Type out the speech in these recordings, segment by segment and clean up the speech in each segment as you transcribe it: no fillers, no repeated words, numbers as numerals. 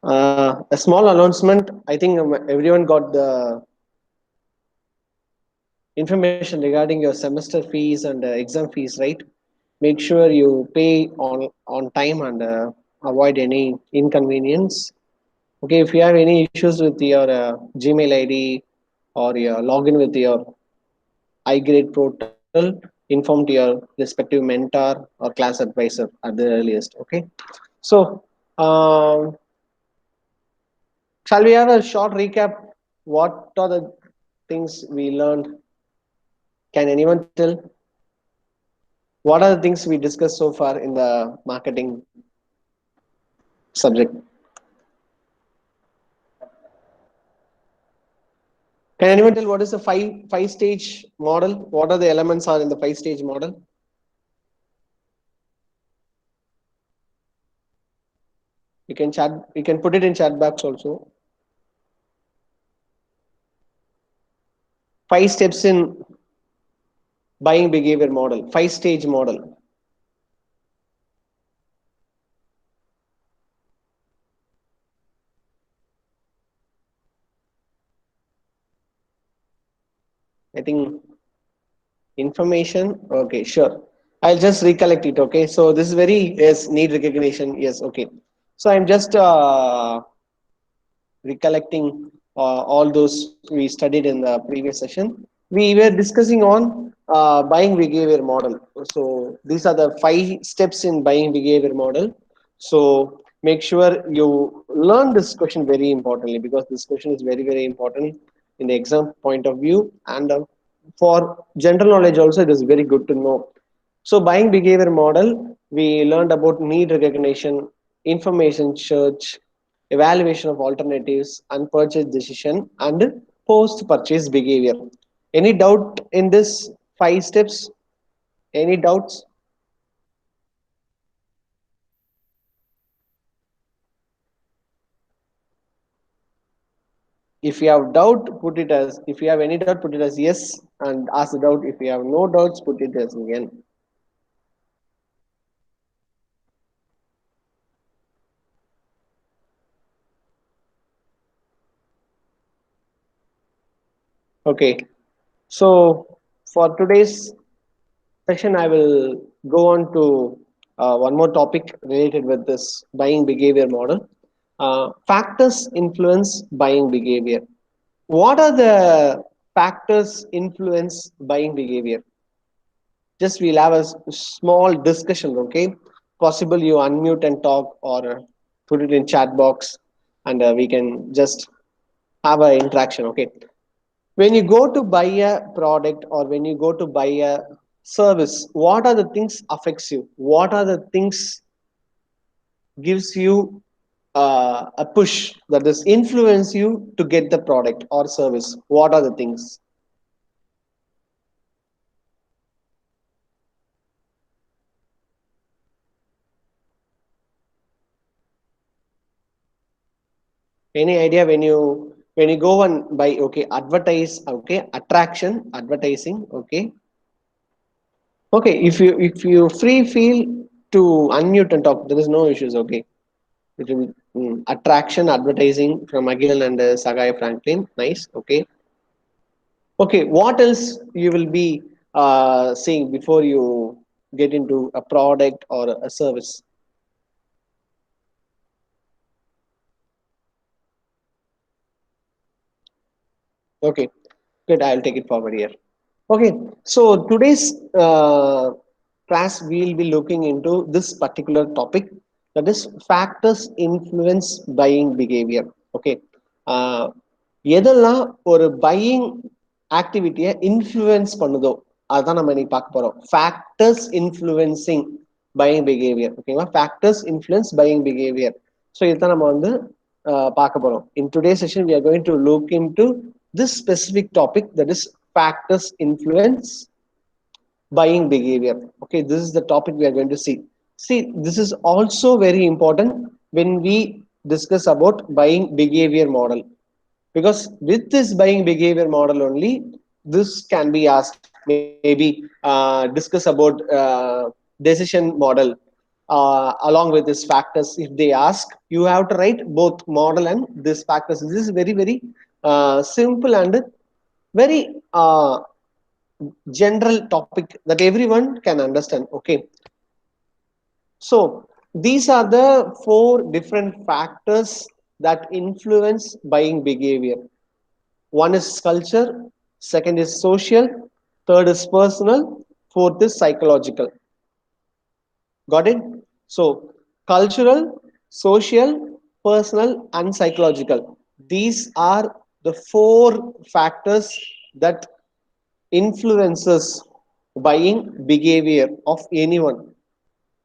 A small announcement. I think everyone got the information regarding your semester fees and exam fees, right? Make sure you pay on time and avoid any inconvenience. Okay, if you have any issues with your Gmail ID or your login with your iGrade portal, inform to your respective mentor or class advisor at the earliest. Okay, so shall we have a short recap? What are the things we learned? Can anyone tell what are the things we discussed so far in the marketing subject? Can anyone tell what is the five stage model? What are the elements are in the five-stage model? You can chat. You can put it in chat box also. Five steps in buying behavior model. Five-stage model. I think information. Okay, sure. I'll just recollect it. Okay, so this is very yes need recognition. Yes. Okay. So I'm just recollecting all those we studied in the previous session. We were discussing on buying behavior model. So these are the five steps in buying behavior model. So make sure you learn this question very importantly because this question is very important in the exam point of view and for general knowledge also it is very good to know. So buying behavior model, we learned about need recognition, information search, evaluation of alternatives, and purchase decision, and post-purchase behavior. Any doubt in this five steps? Any doubts? If you have doubt, put it as if you have any doubt, put it as yes, and ask the doubt. If you have no doubts, put it as again. Okay. So for today's session, I will go on to one more topic related with this buying behavior model. Factors influence buying behavior. What are the factors influence buying behavior? Just we'll have a small discussion, okay? Possible you unmute and talk or put it in chat box and we can just have an interaction, okay? When you go to buy a product or when you go to buy a service, what are the things affects you? What are the things gives you a push that is influence you to get the product or service? What are the things? Any idea when you go and buy? Okay, advertise. Okay, attraction, advertising. Okay, okay. If you free feel to unmute and talk, there is no issues. Okay, it will be attraction, advertising from Agilan and Sagai Franklin. Nice. Okay, okay. What else you will be saying before you get into a product or a service? Okay, good. I'll take it forward here. Okay, so today's class we'll be looking into this particular topic that is factors influence buying behavior. Okay, uh, எதெல்லாம் ஒரு buying ஆக்டிவிட்டியை influence பண்ணுதோ அதான் நம்ம இன்னைக்கு பார்க்க போறோம் factors influencing buying behaviour ஓகேங்களா factors influence buying behaviour so இதுதான் நம்ம வந்து பார்க்க போறோம் in today session we are going to look into this specific topic that is factors influence buying behavior. Okay, this is the topic we are going to see. See, this is also very important when we discuss about buying behavior model because with this buying behavior model only this can be asked maybe discuss about decision model along with these factors. If they ask, you have to write both model and these factors. This is very, very simple and very general topic that everyone can understand. Okay, so these are the four different factors that influence buying behavior. One is culture, second is social, third is personal, fourth is psychological. Got it? So, cultural, social, personal, and psychological. These are the four factors that influences buying behavior of anyone.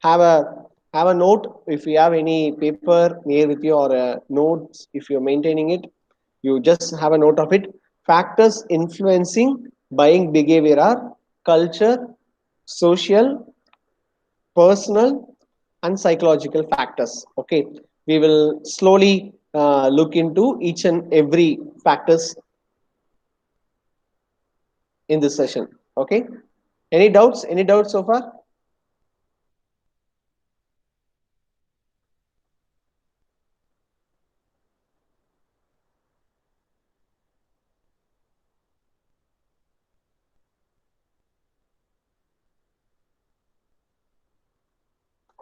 Have a have a note if you have any paper near with you, or notes if you're maintaining it. You just have a note of it. Factors influencing buying behavior are culture, social, personal, and psychological factors. Okay, we will slowly look into each and every factors in this session. Okay, any doubts? Any doubts so far?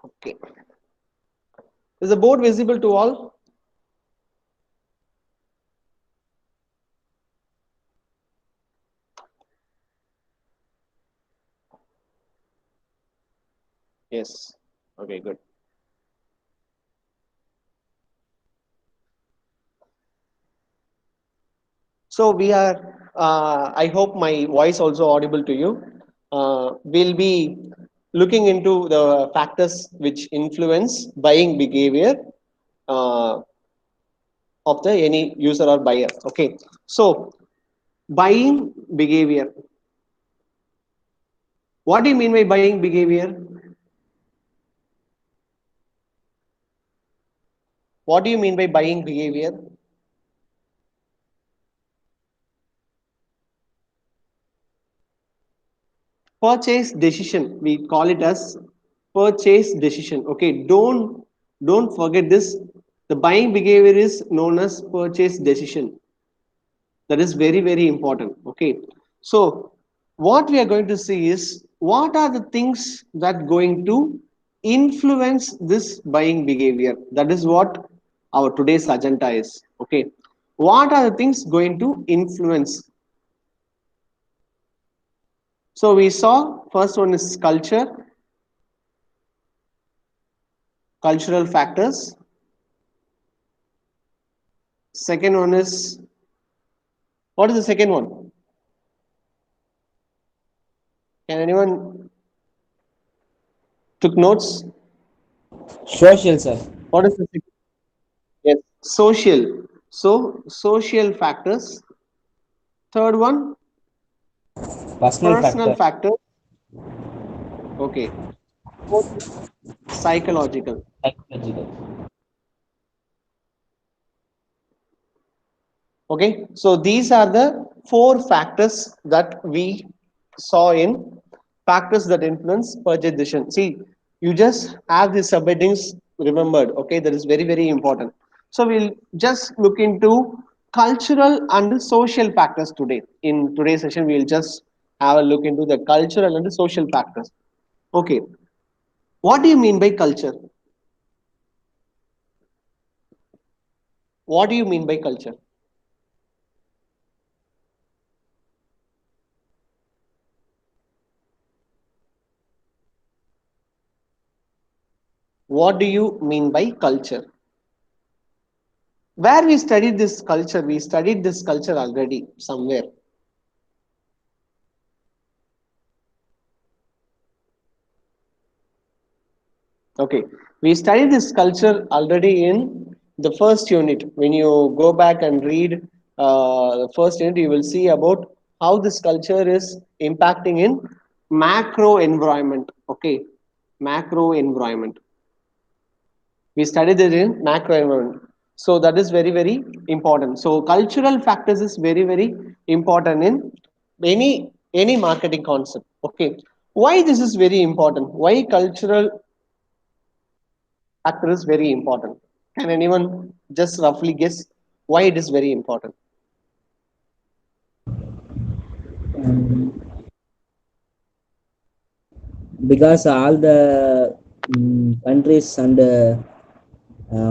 Okay, is the board visible to all? Yes. Okay, good. So we are, I hope my voice also audible to you. We'll be looking into the factors which influence buying behavior uh, of the any user or buyer. Okay. So buying behavior. What do you mean by buying behavior? What do you mean by buying behavior? Purchase decision, we call it as purchase decision. Okay, don't forget this. The buying behavior is known as purchase decision. That is very, very important. Okay, so what we are going to see is what are the things that going to influence this buying behavior. That is what our today's agenda is. Okay, what are the things going to influence? So we saw first one is culture, cultural factors. Second one is, what is the second one? Can anyone took notes? Social, sir. What is the second? Yes, social. So social factors. Third one, Personal personal factor. factors. Okay. Fourth is psychological. Psychological. Okay. So these are the four factors that we saw in factors that influence purchase decision. See, you just have the subheadings remembered. Okay, that is very, very important. So we'll just look into cultural and social factors today. In today's session, we'll just have a look into the cultural and the social factors. Okay, what do you mean by culture? What do you mean by culture? What do you mean by culture? Where we studied this culture, we studied this culture already somewhere. Okay, we studied this culture already in the first unit. When you go back and read the first unit, you will see about how this culture is impacting in macro environment. Okay, macro environment. We studied it in macro environment. So that is very, very important. So cultural factors is very, very important in any marketing concept. Okay, why this is very important? Why cultural factor is very important? Can anyone just roughly guess why it is very important? Um, because all the countries and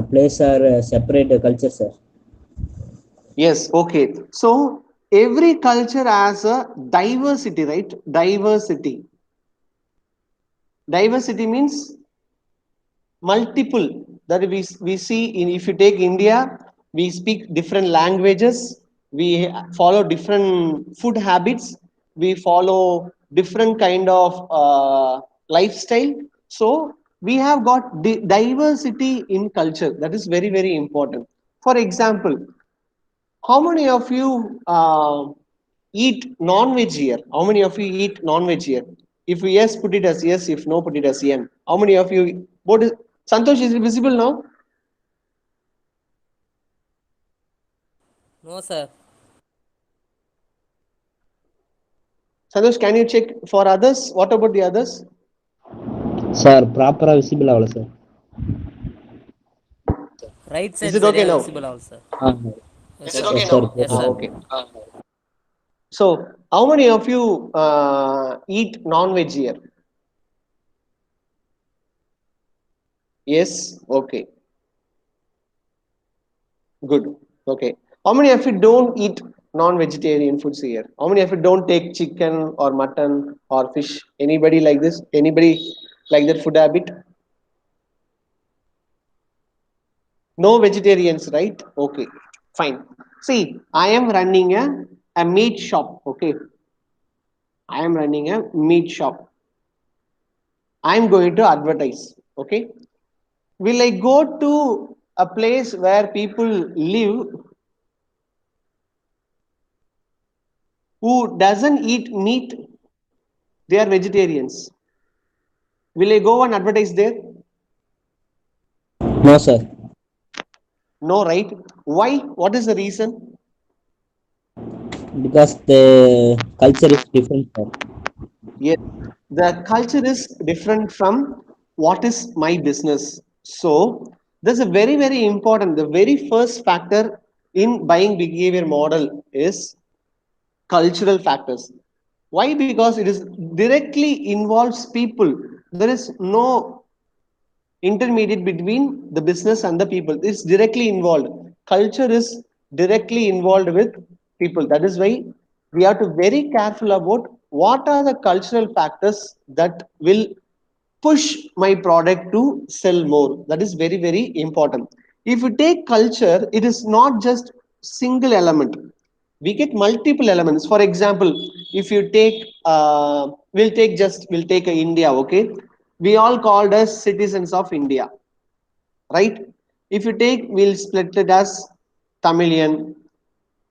place are separate culture, sir. Yes, okay. So every culture has a diversity, right? Diversity. Diversity means multiple that we see in, if you take India, we speak different languages, we follow different food habits, we follow different kind of lifestyle. So we have got diversity in culture, that is very very important. For example, how many of you eat non-veg here? How many of you eat non-veg here? If yes, put it as yes. If no, put it as n. How many of you? What is Santosh? Is it visible now? No, sir. Santosh, can you check for others? What about the others? Sir, proper visible ಆಗಲ್ಲ sir. Right Is side it okay Saria now? visible also. Ah, Yes, Is sir. it okay yes sir. now? Yes, Ah, sir. okay. So, how many of you eat non-veg here? Yes. Okay. Good. Okay. How many of you don't eat non-vegetarian foods here? How many of you don't take chicken or mutton or fish? Anybody like this? Anybody like that food habit? No vegetarians, right? Okay. Fine. See, I am running a meat shop. Okay. I am running a meat shop. I am going to advertise. Okay. Will I go to a place where people live who doesn't eat meat? They are vegetarians. Will I go and advertise there? No sir. No, right? Why? What is the reason? Because the culture is different, sir. Yes, the culture is different from what is my business. So, this is very, very important. The very first factor in buying behavior model is cultural factors. Why? Because it is directly involves people. There is no intermediate between the business and the people. It's directly involved. Culture is directly involved with people. That is why we have to very careful about what are the cultural factors that will push my product to sell more. That is very very important. If you take culture, it is not just single element, we get multiple elements. For example, if you take we'll take a India. Okay, we all called as citizens of India, right? If you take, we'll split it as Tamilian,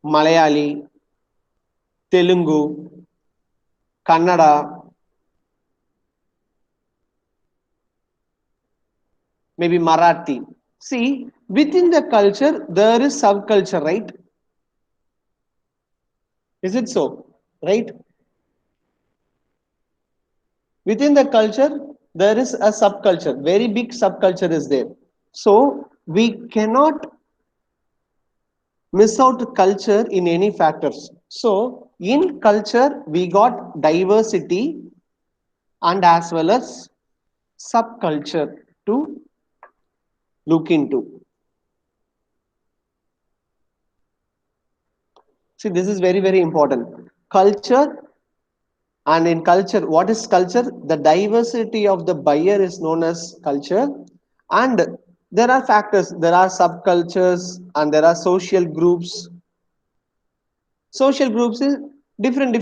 Malayali, Telugu, Kannada, maybe Marathi. See, within the culture there is subculture, right? Is it so? Right? Within the culture there is a subculture, very big subculture is there. So we cannot miss out culture in any factors. So in culture we got diversity and as well as subculture to look into. See, this is very very important. Culture, and in culture, what is culture? The diversity of the buyer is known as culture. And there are factors, there are subcultures and there are social groups. Social groups is different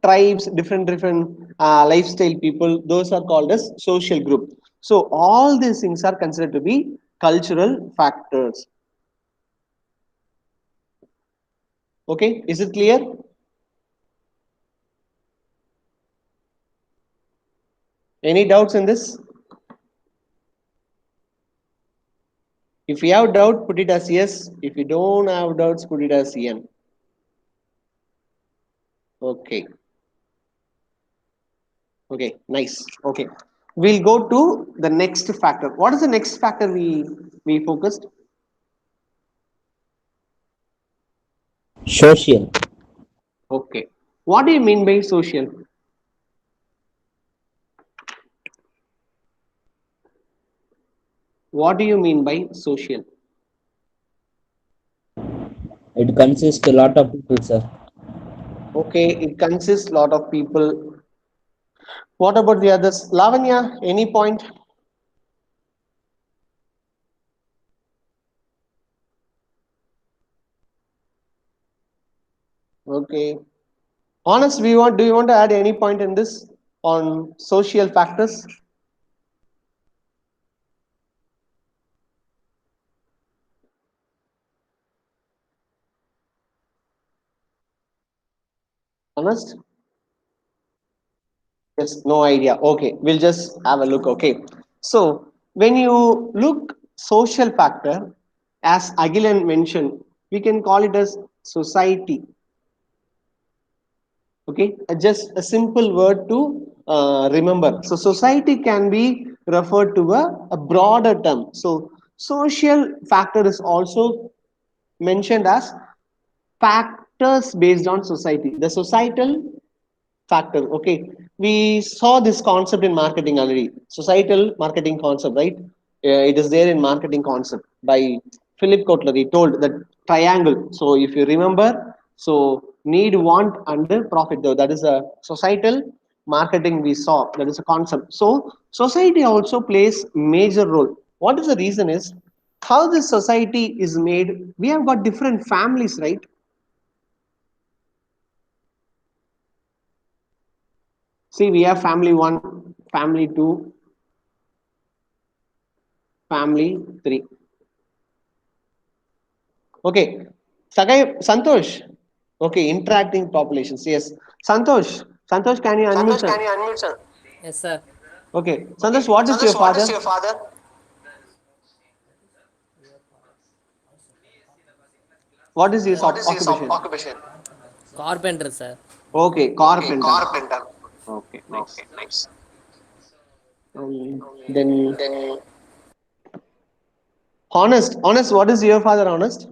tribes, different lifestyle people, those are called as social group. So all these things are considered to be cultural factors. Okay, is it clear? Any doubts in this? If you have doubt, put it as yes. If you don't have doubts, put it as n. Okay. Okay, nice. Okay. We'll go to the next factor. What is the next factor we focused? Social. Okay. What do you mean by social? What do you mean by social? It consists a lot of people, sir. Okay, it consists lot of people. What about the others? Lavanya, any point? Okay. Honest, do you want to add any point in this on social factors? Honest? Yes, no idea. Okay, we'll just have a look. Okay. So when you look social factor, as Agilan mentioned, we can call it as society. Okay, just a simple word to remember. So society can be referred to a broader term. So social factor is also mentioned as factors based on society. The societal factor. Okay, we saw this concept in marketing already. Societal marketing concept, right? It is there in marketing concept by Philip Kotler. He told that triangle. So if you remember, so need, want, and profit. Though that is a societal marketing we saw. That is a concept. So society also plays major role. What is the reason is how this society is made. We have got different families, right? See, we have family one, family two, family three. Okay. Sagai, Santosh. Okay, interacting populations. Yes. Santosh. Santosh, can you unmute, Santosh, sir? can you unmute, sir? Yes, sir. Okay. Okay. Santosh, what is your Santosh, what is father? your father? What is his What is his occupation? occupation? Carpenter, sir. Okay, Okay, carpenter. carpenter. Okay, nice. Okay, nice. Then Then, honest. What is your father? Honest.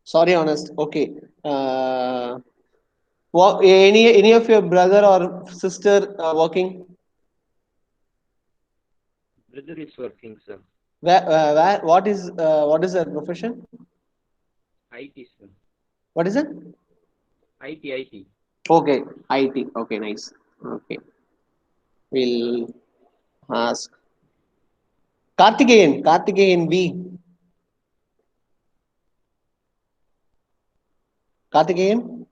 Sorry, honest. Okay. What, any of your brother or sister working? Brother is working, sir. Where? What is their profession? IT, sir. What is it? IT. Okay, IT. Okay, nice. Okay, we'll ask Karthikeyan B. Karthikeyan.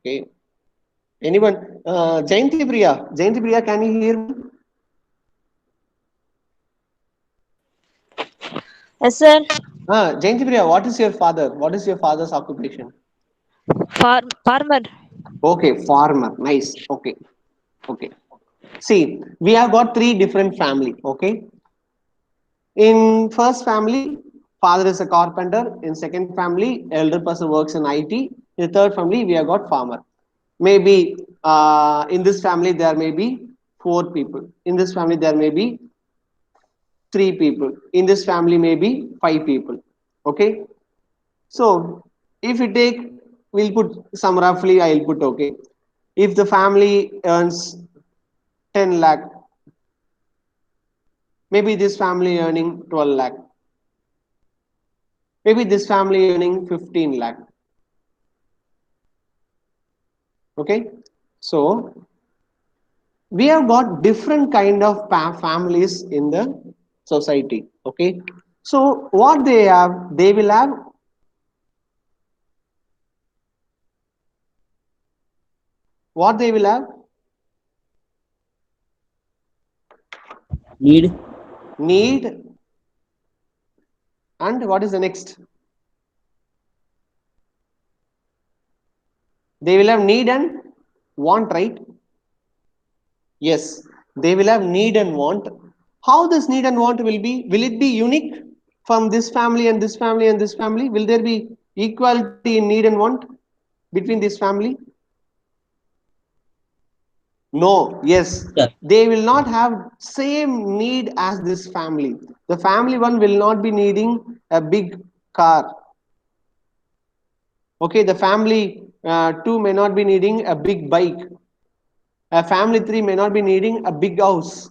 Okay. Anyone? Jayanti Priya. Jayanti Priya, can you hear me? Yes, sir. Jayanti Priya, what is your father? What is your father's occupation? Farmer. Okay, farmer. Nice. Okay. Okay. See, we have got three different family. Okay. In first family, father is a carpenter. In second family, elder person works in IT. In the third family, we have got farmer. Maybe in this family there may be four people. In this family there may be three people. In this family may be five people. Okay. So if we take, we'll put some roughly. I'll put okay. If the family earns 10 lakh, maybe this family earning 12 lakh. Maybe this family earning 15 lakh. Okay. So we have got different kind of families in the society. Okay. So what they have, they will have what they will have Need. need, and what is the next? They will have need and want, right? Yes, they will have need and want. How this need and want will be? Will it be unique from this family and this family and this family? Will there be equality in need and want between this family? No, yes, Yeah. they will not have same need as this family. The family one will not be needing a big car. Okay, the family two may not be needing a big bike. A family three may not be needing a big house.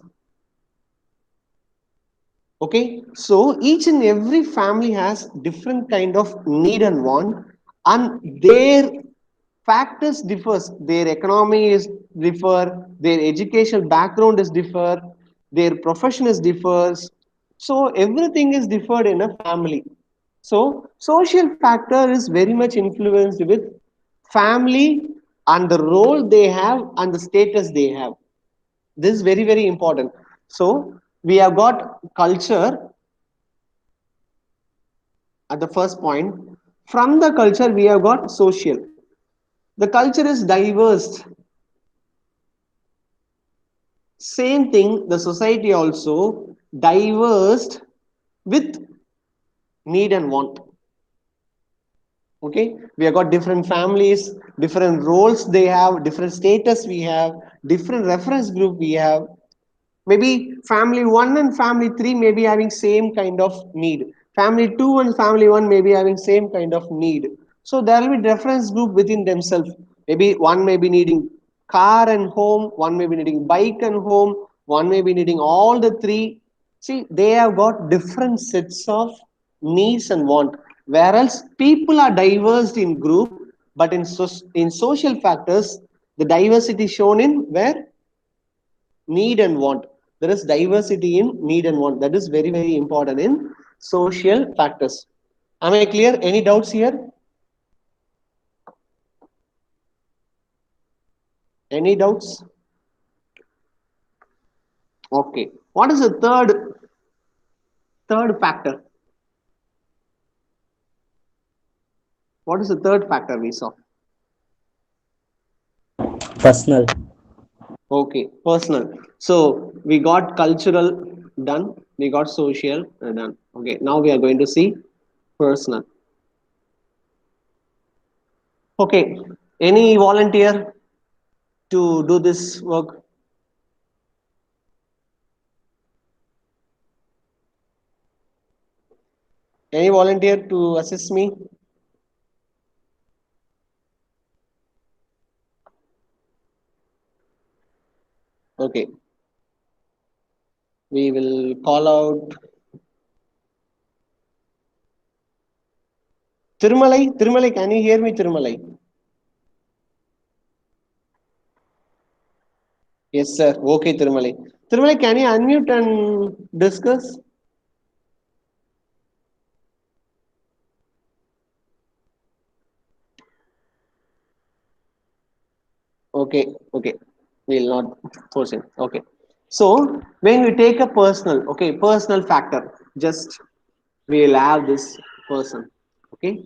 Okay, so each and every family has different kind of need and want, and their factors differs. Their economy is differ, their educational background is differ, their profession is differs. So everything is differed in a family. So social factor is very much influenced with family and the role they have and the status they have. This is very, very important. So we have got culture at the first point. From the culture, we have got social. The culture is diverse. Same thing, the society also diverse with need and want. Okay, we have got different families, different roles they have, different status we have, different reference group we have. Maybe family 1 and family 3 may be having same kind of need. Family 2 and family 1 may be having same kind of need. So there will be reference group within themselves. Maybe one may be needing car and home, one may be needing bike and home, one may be needing all the three. See, they have got different sets of needs and want. Whereas people are diverse in group, but in social factors, the diversity shown in where need and want. There is diversity in need and want. That is very, very important in social factors. Am I clear? Any doubts here? Any doubts? Okay. What is the third factor? What is the third factor we saw? Personal. Okay, personal. So we got cultural done, we got social done. Okay, now we are going to see personal. Okay, any volunteer to do this work? Any volunteer to assist me? Okay, we will call out Tirumalai. Tirumalai, can you hear me, Tirumalai? Yes, sir. Okay, Tirumalai. Tirumalai, can you unmute and discuss? Okay, okay. We'll not force him. Okay. So when we take a personal, okay, personal factor, just we'll have this person. Okay.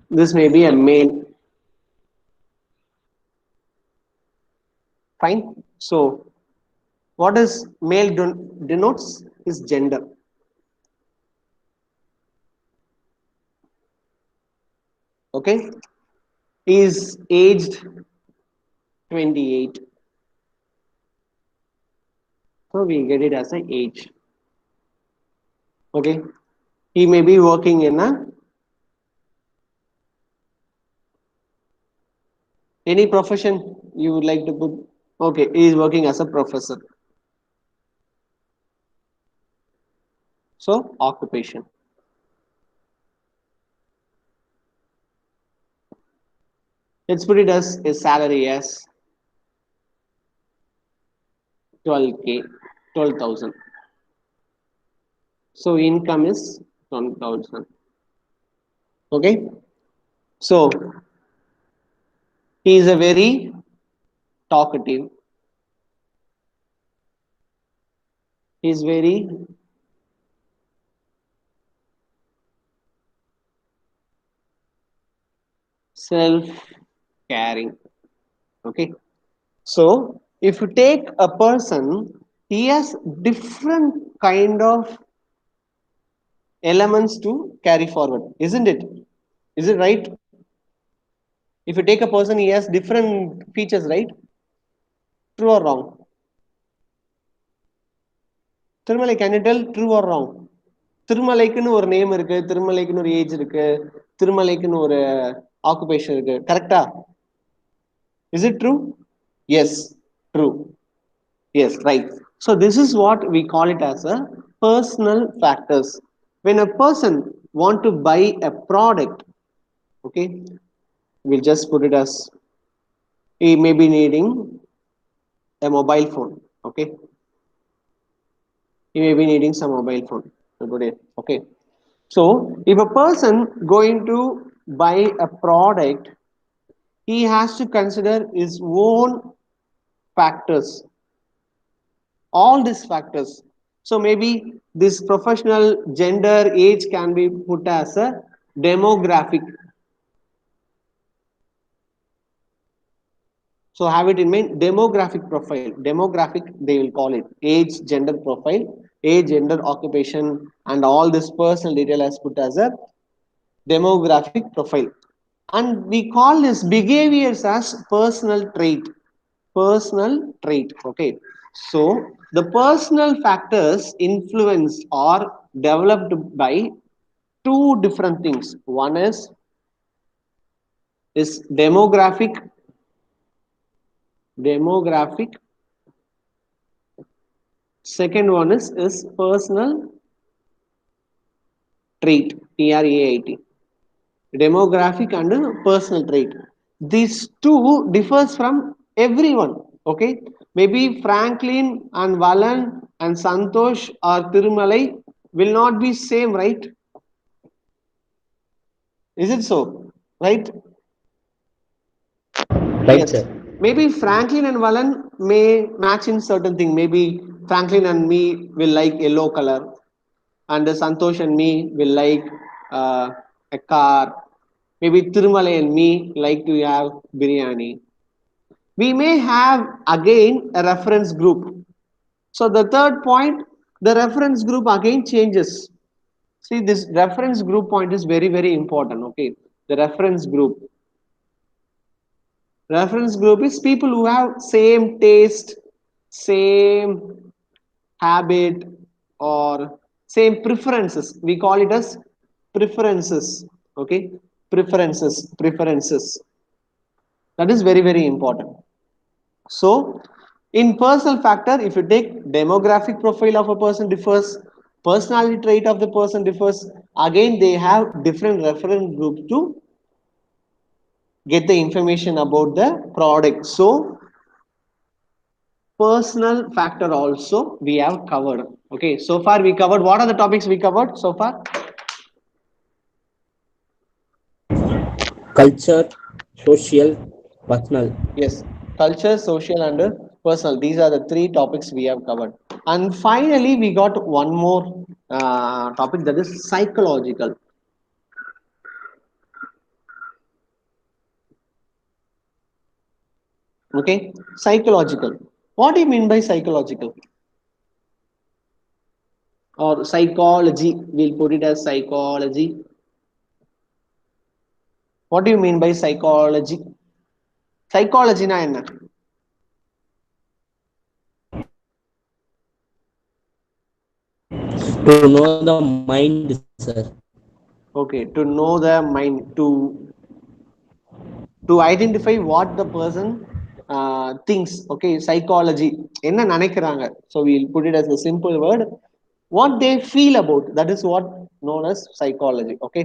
This may be a male. Fine. So what is male denotes his gender. Okay. He is aged 28. So we get it as a age. Okay. He may be working in a any profession you would like to put. Okay, he is working as a professor. So occupation. Let's put it as his salary as 12K, 12,000. So income is 12,000. Okay. So he is a very talkative. He is very self caring. Okay. So if you take a person, he has different kind of elements to carry forward, isn't it? Is it right? If you take a person, he has different features, right? True or wrong? Thirumalai, can you tell true or wrong? திருமலைக்குன்னு ஒரு name இருக்கு, திருமலைக்குன்னு ஒரு age இருக்கு, திருமலைக்குன்னு ஒரு occupation இருக்கு, கரெக்டா? Is it true? Yes, true. Yes, right. So this is what we call it as a personal factors. When a person want to buy a product, okay, we'll just put it as he may be needing a mobile phone, okay, he may be needing some mobile phone today, okay. So if a person going to buy a product, he has to consider his own factors, all these factors. So maybe this professional gender age can be put as a demographic. So have it in mind, demographic profile. Demographic, they will call it age, gender profile, age, gender, occupation, and all this personal detail as put as a demographic profile. And we call this behaviors as personal trait. Personal trait. Okay. So the personal factors influenced or developed by two different things. One is demographic. Second one is personal trait. TRAIT. Demographic and personal trait. These two differs from everyone. Okay, maybe Franklin and Valan and Santosh or Tirumalai will not be same, right? Is it so? Right? Right, Yes. sir. Maybe Franklin and Valan may match in certain thing. Maybe Franklin and me will like yellow color, and Santosh and me will like a car. Maybe Tirumalai and me like to have biryani. We may have again a reference group. So the third point, the reference group again changes. See, this reference group point is very, very important. Okay, the reference group. Reference group is people who have same taste, same habit, or same preferences. We call it as preferences. Okay, preferences. That is very, very important. So, in personal factor, if you take demographic profile of a person differs, personality trait of the person differs, again they have different reference group to get the information about the product. So, personal factor also we have covered. Okay, so far we covered, what are the topics we covered so far? Culture, social, personal. Yes, culture, social, and personal. These are the three topics we have covered. And finally, we got one more topic, that is psychological. Okay, psychological. What do you mean by psychological? Or psychology? We'll put it as psychology. What do you mean by psychology? Psychology na enna? To know the mind, sir. Okay, to know the mind, to identify what the person thinks. Okay, psychology என்ன நினைக்கிறாங்க. So we'll put it as a simple word, what they feel about, that is what known as psychology. Okay,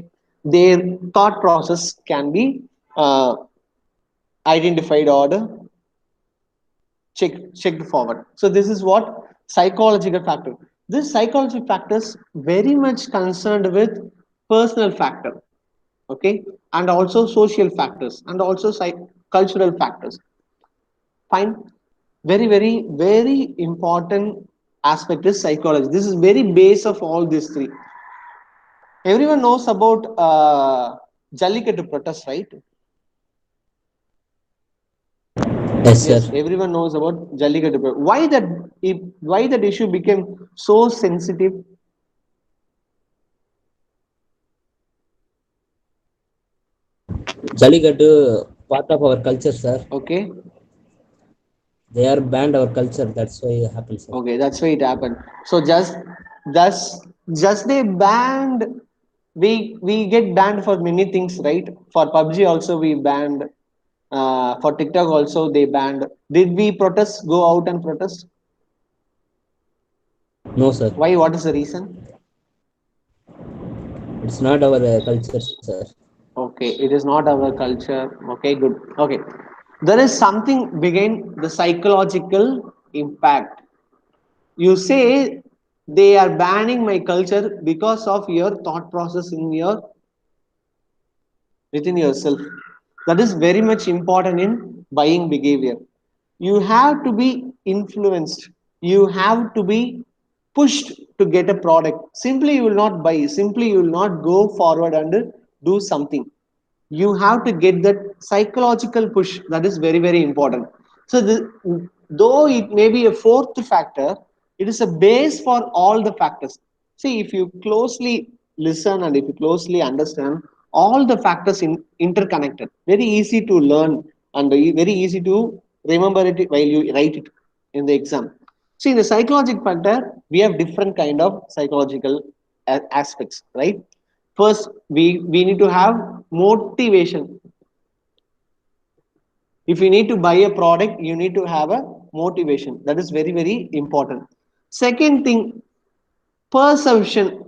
their thought process can be uh, identified or checked forward. So this is what psychological factor. This psychology factors very much concerned with personal factor, okay, and also social factors and also cultural factors. Fine. Very, very, very important aspect is psychology. This is very base of all these three. Everyone knows about Jallikattu protest, right? Yes, Yes, sir. everyone knows about Jallikattu. Why that issue became so sensitive? Jallikattu, part of our culture, sir. Okay, They are banned our culture. That's why it happens, sir. okay, that's why it happened. So thus just they banned, we get banned for many things, right? For PUBG also we banned. For TikTok also they banned. Did we protest? Go out and protest? No, sir. Why? What is the reason? It's not our culture, sir. Okay, it is not our culture. Okay, good. Okay, there is something behind the psychological impact. You say they are banning my culture because of your thought process in your within yourself. That is very much important in buying behavior. You have to be influenced. You have to be pushed to get a product. Simply, you will not buy. Simply, you will not go forward and do something. You have to get that psychological push. That is very, very important. So, though it may be a fourth factor, it is a base for all the factors. See, if you closely listen and if you closely understand, all the factors interconnected. Very easy to learn and very easy to remember it while you write it in the exam. See, in the psychological factor, we have different kind of psychological aspects, right? First, we need to have motivation. If you need to buy a product, you need to have a motivation. That is very, very important. Second thing, perception.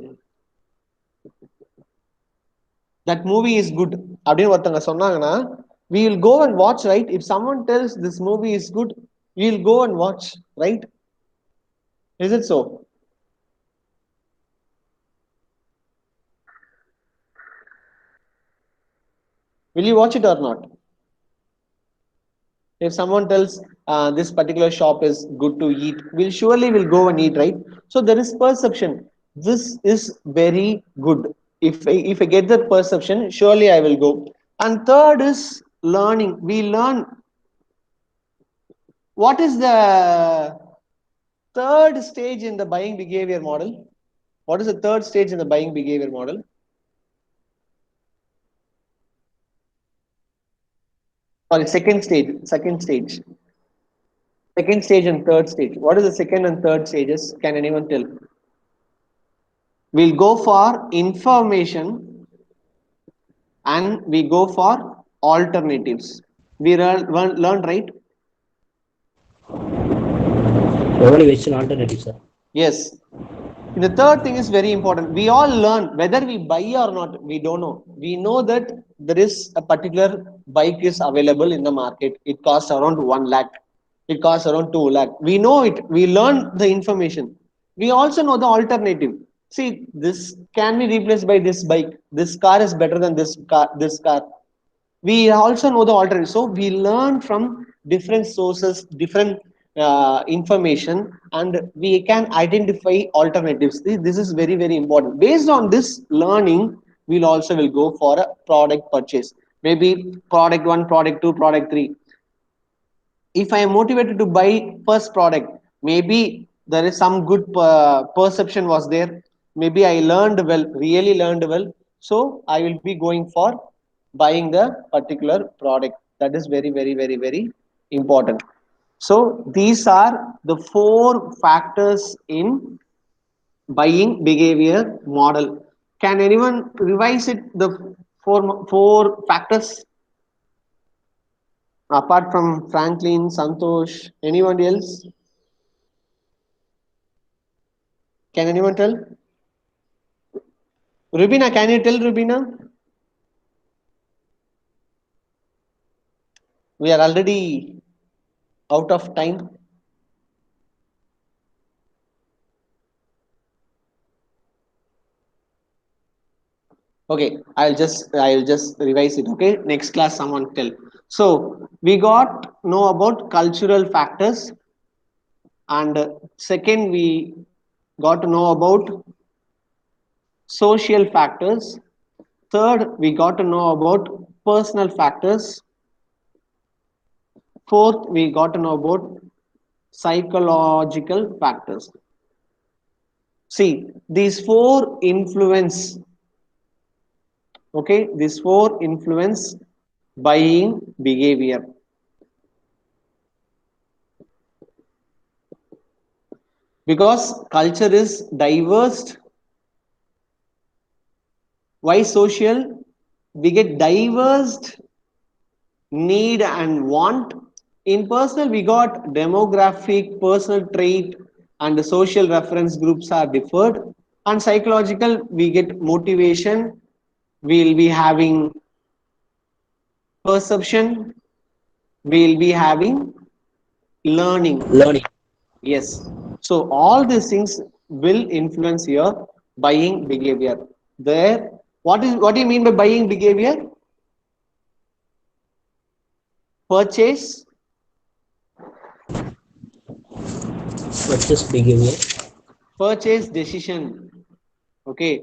That movie is good அப்படின்னு ஒருத்தங்க சொன்னாங்கன்னா we will go and watch, right? If someone tells this movie is good, we will go and watch, right? Is it so? Will you watch it or not? If someone tells this particular shop is good to eat, we'll surely will go and eat, right? So there is perception. This is very good. If I get that perception, surely I will go. And third is learning. We learn. What is the third stage in the buying behavior model? What is the third stage in the buying behavior model? Sorry, second stage. Second stage. Second stage and third stage. What is the second and third stages? Can anyone tell? We'll go for information and we go for alternatives. We learn, right? Evaluation alternative, sir. Yes. The third thing is very important. We all learn whether we buy or not, we don't know. We know that there is a particular bike is available in the market. It costs around 1 lakh. It costs around 2 lakh. We know it. We learn the information. We also know the alternative. See, this can be replaced by this bike. This car is better than this car. This car. We also know the alternative. So we learn from different sources, different information, and we can identify alternatives. This is very, very important. Based on this learning, we'll also will go for a product purchase. Maybe product one, product two, product three. If I am motivated to buy first product, maybe there is some good perception was there, maybe I learned well, really learned well, so I will be going for buying the particular product. That is very, very, very, very important. So these are the four factors in buying behavior model. Can anyone revise it, the four factors? Apart from Franklin, Santosh, anyone else? Can anyone tell? Rubina, can you tell Rubina? We are already out of time. Okay, I'll just revise it. Okay, next class someone tell. So we got know about cultural factors, and second we got to know about social factors. Third, we got to know about personal factors. Fourth, we got to know about psychological factors. See, these four influence, okay, these four influence buying behavior. Because culture is diverse. Why social? We get diverse need and want. In personal, we got demographic, personal trait, and the social reference groups are differed. And psychological, we get motivation. We'll be having perception. We'll be having learning. Learning. Yes. So all these things will influence your buying behavior. There, what do you mean by buying behavior? Purchase, Purchase behavior. purchase decision. Okay.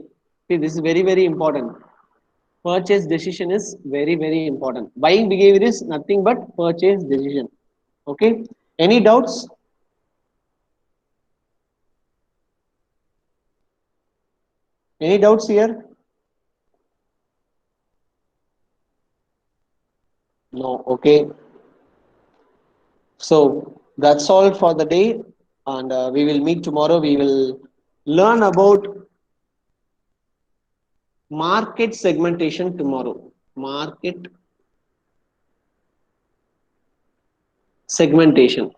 See, this is very, very important. Purchase decision is very, very important. Buying behavior is nothing but purchase decision. Okay. Any doubts? Any doubts here? No. Okay. So that's all for the day, and we will meet tomorrow. We will learn about market segmentation tomorrow. Market segmentation.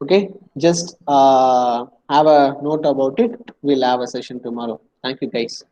Okay, just have a note about it. We'll have a session tomorrow. Thank you, guys.